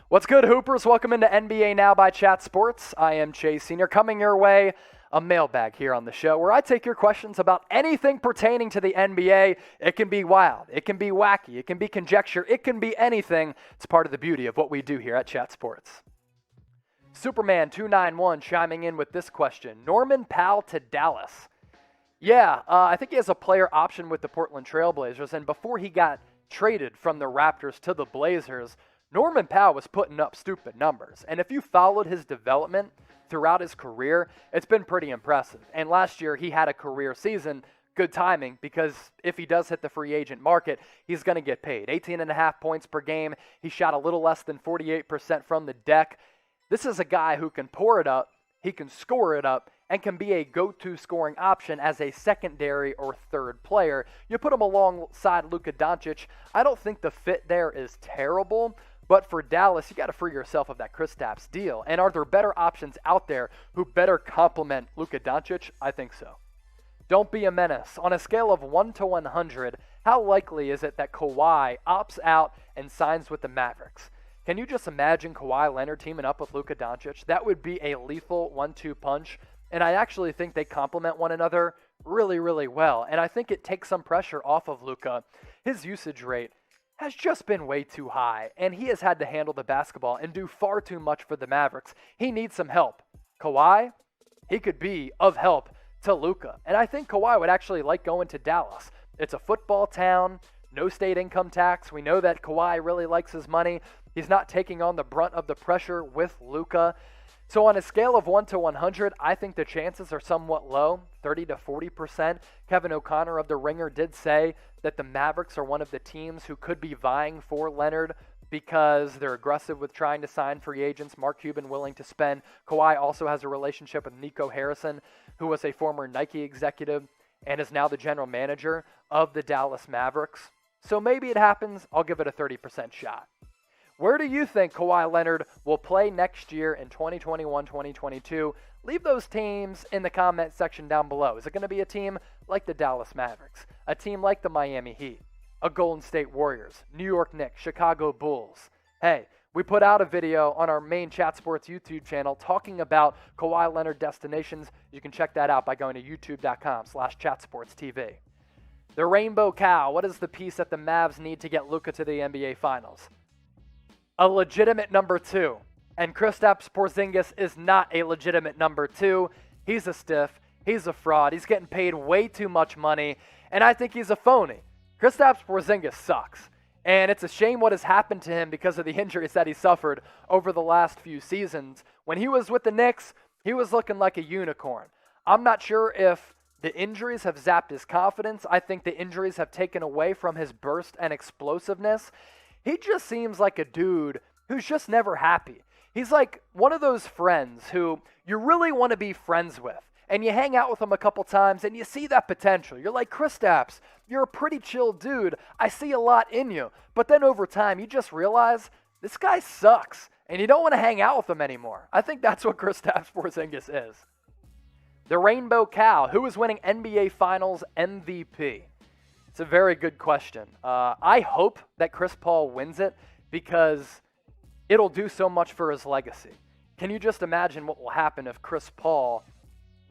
What's good, Hoopers? Welcome into NBA Now by Chat Sports. I am Chase Sr. Coming your way, a mailbag here on the show where I take your questions about anything pertaining to the NBA. It can be wild, it can be wacky, it can be conjecture, it can be anything. It's part of the beauty of what we do here at Chat Sports. Superman291 chiming in with this question. Norman Powell to Dallas. Yeah, I think he has a player option with the Portland Trailblazers, and before he got traded from the Raptors to the Blazers, Norman Powell was putting up stupid numbers. And if you followed his development throughout his career, it's been pretty impressive. And last year, he had a career season. Good timing, because if he does hit the free agent market, he's going to get paid. 18.5 points per game. He shot a little less than 48% from the deck. This is a guy who can pour it up, he can score it up, and can be a go-to scoring option as a secondary or third player. You put him alongside Luka Doncic. I don't think the fit there is terrible. But for Dallas, you got to free yourself of that Kristaps deal. And are there better options out there who better complement Luka Doncic? I think so. Don't be a menace. On a scale of 1 to 100, how likely is it that Kawhi opts out and signs with the Mavericks? Can you just imagine Kawhi Leonard teaming up with Luka Doncic? That would be a lethal 1-2 punch. And I actually think they complement one another really, really well. And I think it takes some pressure off of Luka. His usage rate has just been way too high, and he has had to handle the basketball and do far too much for the Mavericks. He needs some help. Kawhi, he could be of help to Luka, and I think Kawhi would actually like going to Dallas. It's a football town, no state income tax. We know that Kawhi really likes his money. He's not taking on the brunt of the pressure with Luka. So on a scale of 1 to 100, I think the chances are somewhat low, 30 to 40%. Kevin O'Connor of The Ringer did say that the Mavericks are one of the teams who could be vying for Leonard because they're aggressive with trying to sign free agents. Mark Cuban willing to spend. Kawhi also has a relationship with Nico Harrison, who was a former Nike executive and is now the general manager of the Dallas Mavericks. So maybe it happens. I'll give it a 30% shot. Where do you think Kawhi Leonard will play next year in 2021-2022? Leave those teams in the comment section down below. Is it going to be a team like the Dallas Mavericks, a team like the Miami Heat, a Golden State Warriors, New York Knicks, Chicago Bulls? Hey, we put out a video on our main Chat Sports YouTube channel talking about Kawhi Leonard destinations. You can check that out by going to youtube.com/chatsportstv. The Rainbow Cow. What is the piece that the Mavs need to get Luka to the NBA Finals? A legitimate number 2. And Kristaps Porzingis is not a legitimate number 2. He's a stiff. He's a fraud. He's getting paid way too much money. And I think he's a phony. Kristaps Porzingis sucks. And it's a shame what has happened to him because of the injuries that he suffered over the last few seasons. When he was with the Knicks, he was looking like a unicorn. I'm not sure if the injuries have zapped his confidence. I think the injuries have taken away from his burst and explosiveness. He just seems like a dude who's just never happy. He's like one of those friends who you really want to be friends with. And you hang out with him a couple times and you see that potential. You're like, Kristaps, you're a pretty chill dude. I see a lot in you. But then over time, you just realize this guy sucks. And you don't want to hang out with him anymore. I think that's what Kristaps Porzingis is. The Rainbow Cow. Who is winning NBA Finals MVP? It's a very good question. I hope that Chris Paul wins it because it'll do so much for his legacy. Can you just imagine what will happen if Chris Paul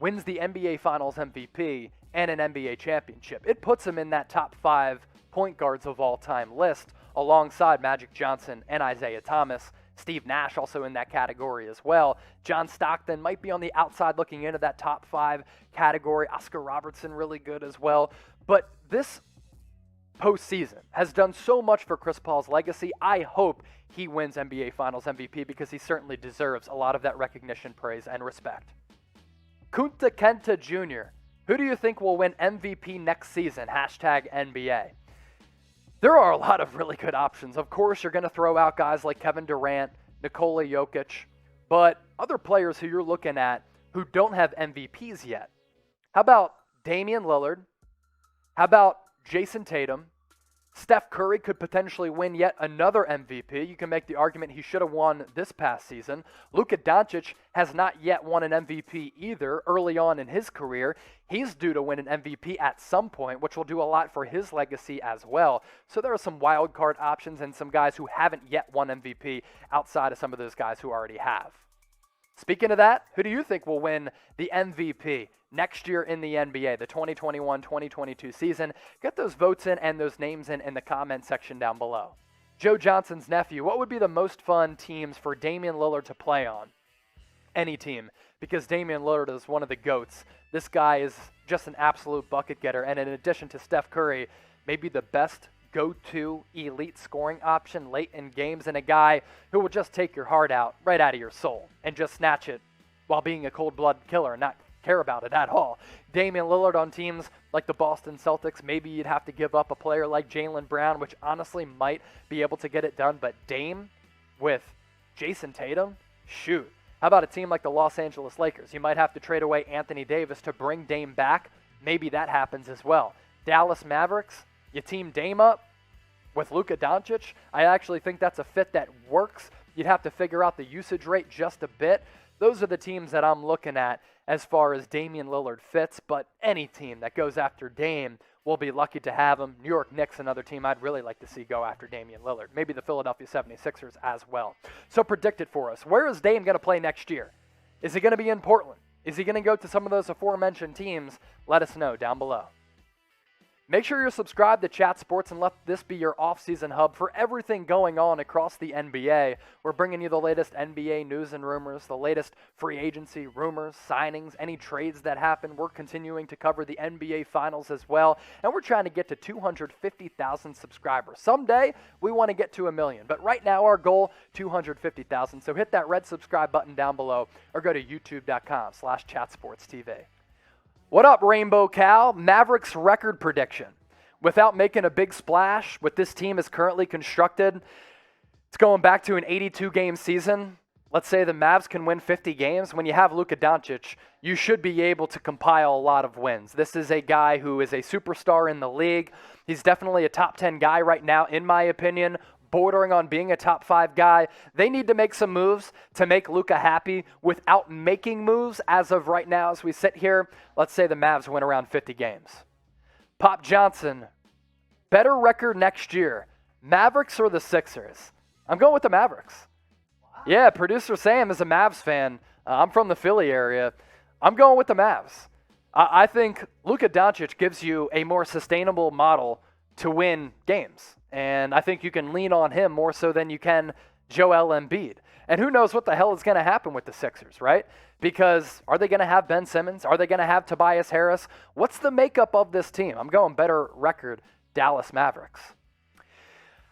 wins the NBA Finals MVP and an NBA championship? It puts him in that top 5 point guards of all time list alongside Magic Johnson and Isaiah Thomas. Steve Nash also in that category as well. John Stockton might be on the outside looking into that top 5 category. Oscar Robertson really good as well. But this postseason has done so much for Chris Paul's legacy. I hope he wins NBA Finals MVP because he certainly deserves a lot of that recognition, praise, and respect. Kunta Kenta Jr. Who do you think will win MVP next season? #NBA. There are a lot of really good options. Of course, you're going to throw out guys like Kevin Durant, Nikola Jokic, but other players who you're looking at who don't have MVPs yet. How about Damian Lillard? How about Jason Tatum, Steph Curry could potentially win yet another MVP. You can make the argument he should have won this past season. Luka Doncic has not yet won an MVP either early on in his career. He's due to win an MVP at some point, which will do a lot for his legacy as well. So there are some wild card options and some guys who haven't yet won MVP outside of some of those guys who already have. Speaking of that, who do you think will win the MVP next year in the NBA, the 2021-2022 season? Get those votes in and those names in the comment section down below. Joe Johnson's nephew, what would be the most fun teams for Damian Lillard to play on? Any team, because Damian Lillard is one of the GOATs. This guy is just an absolute bucket getter, and in addition to Steph Curry, maybe the best go-to elite scoring option late in games, and a guy who will just take your heart out right out of your soul and just snatch it while being a cold-blooded killer and not care about it at all. Damian Lillard on teams like the Boston Celtics, maybe you'd have to give up a player like Jaylen Brown, which honestly might be able to get it done, but Dame with Jason Tatum, shoot. How about a team like the Los Angeles Lakers? You might have to trade away Anthony Davis to bring Dame back. Maybe that happens as well. Dallas Mavericks, you team Dame up with Luka Doncic. I actually think that's a fit that works. You'd have to figure out the usage rate just a bit. Those are the teams that I'm looking at as far as Damian Lillard fits, but any team that goes after Dame will be lucky to have him. New York Knicks, another team I'd really like to see go after Damian Lillard. Maybe the Philadelphia 76ers as well. So predict it for us. Where is Dame going to play next year? Is he going to be in Portland? Is he going to go to some of those aforementioned teams? Let us know down below. Make sure you're subscribed to Chat Sports and let this be your off-season hub for everything going on across the NBA. We're bringing you the latest NBA news and rumors, the latest free agency rumors, signings, any trades that happen. We're continuing to cover the NBA Finals as well, and we're trying to get to 250,000 subscribers. Someday, we want to get to 1 million, but right now our goal, 250,000. So hit that red subscribe button down below or go to youtube.com/chatsportstv. What up, Rainbow Cal? Mavericks record prediction. Without making a big splash, with this team is currently constructed, it's going back to an 82-game season. Let's say the Mavs can win 50 games. When you have Luka Doncic, you should be able to compile a lot of wins. This is a guy who is a superstar in the league. He's definitely a top 10 guy right now, in my opinion, bordering on being a top 5 guy. They need to make some moves to make Luka happy without making moves as of right now as we sit here. Let's say the Mavs win around 50 games. Pop Johnson, better record next year, Mavericks or the Sixers? I'm going with the Mavericks. Wow. Yeah, producer Sam is a Mavs fan. I'm from the Philly area. I'm going with the Mavs. I think Luka Doncic gives you a more sustainable model to win games. And I think you can lean on him more so than you can Joel Embiid. And who knows what the hell is going to happen with the Sixers, right? Because are they going to have Ben Simmons? Are they going to have Tobias Harris? What's the makeup of this team? I'm going better record, Dallas Mavericks.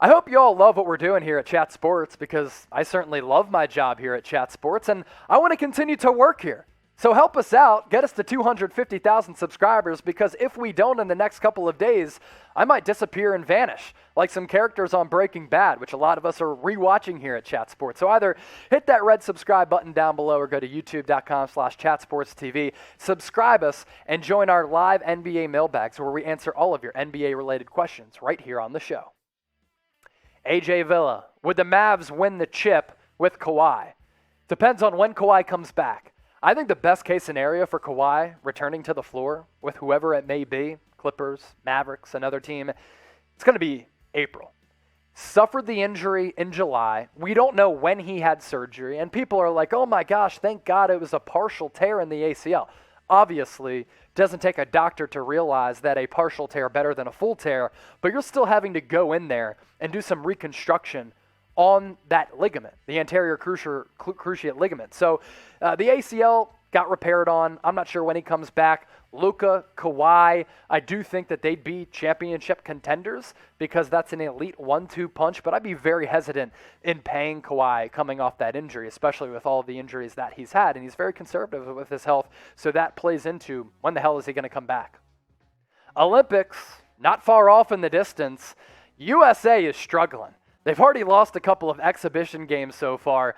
I hope you all love what we're doing here at Chat Sports, because I certainly love my job here at Chat Sports, and I want to continue to work here. So help us out, get us to 250,000 subscribers, because if we don't in the next couple of days, I might disappear and vanish, like some characters on Breaking Bad, which a lot of us are rewatching here at Chat Sports. So either hit that red subscribe button down below or go to youtube.com/chatsportstv, subscribe us, and join our live NBA mailbags where we answer all of your NBA-related questions right here on the show. AJ Villa, would the Mavs win the chip with Kawhi? Depends on when Kawhi comes back. I think the best case scenario for Kawhi returning to the floor with whoever it may be, Clippers, Mavericks, another team, it's going to be April. Suffered the injury in July. We don't know when he had surgery, and people are like, oh my gosh, thank God it was a partial tear in the ACL. Obviously, it doesn't take a doctor to realize that a partial tear better than a full tear, but you're still having to go in there and do some reconstruction on that ligament, the anterior cruciate ligament. So the ACL got repaired on. I'm not sure when he comes back. Luka, Kawhi, I do think that they'd be championship contenders because that's an elite 1-2 punch, but I'd be very hesitant in paying Kawhi coming off that injury, especially with all of the injuries that he's had, and he's very conservative with his health, so that plays into when the hell is he going to come back. Olympics, not far off in the distance. USA is struggling. They've already lost a couple of exhibition games so far.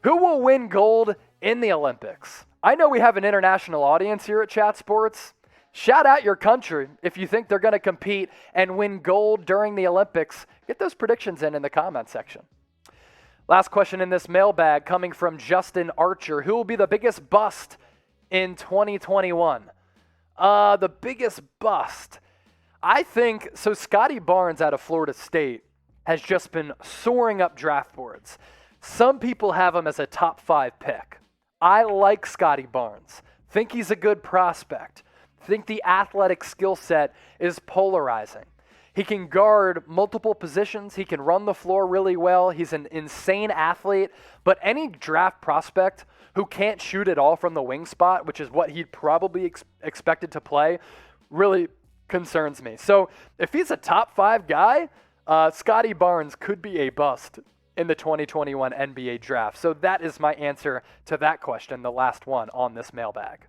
Who will win gold in the Olympics? I know we have an international audience here at Chat Sports. Shout out your country if you think they're going to compete and win gold during the Olympics. Get those predictions in the comment section. Last question in this mailbag coming from Justin Archer. Who will be the biggest bust in 2021? The biggest bust. I think, so Scotty Barnes out of Florida State has just been soaring up draft boards. Some people have him as a top 5 pick. I like Scotty Barnes. Think he's a good prospect. Think the athletic skill set is polarizing. He can guard multiple positions. He can run the floor really well. He's an insane athlete. But any draft prospect who can't shoot at all from the wing spot, which is what he'd probably expected to play, really concerns me. So if he's a top 5 guy, Scotty Barnes could be a bust in the 2021 NBA draft. So that is my answer to that question, the last one on this mailbag.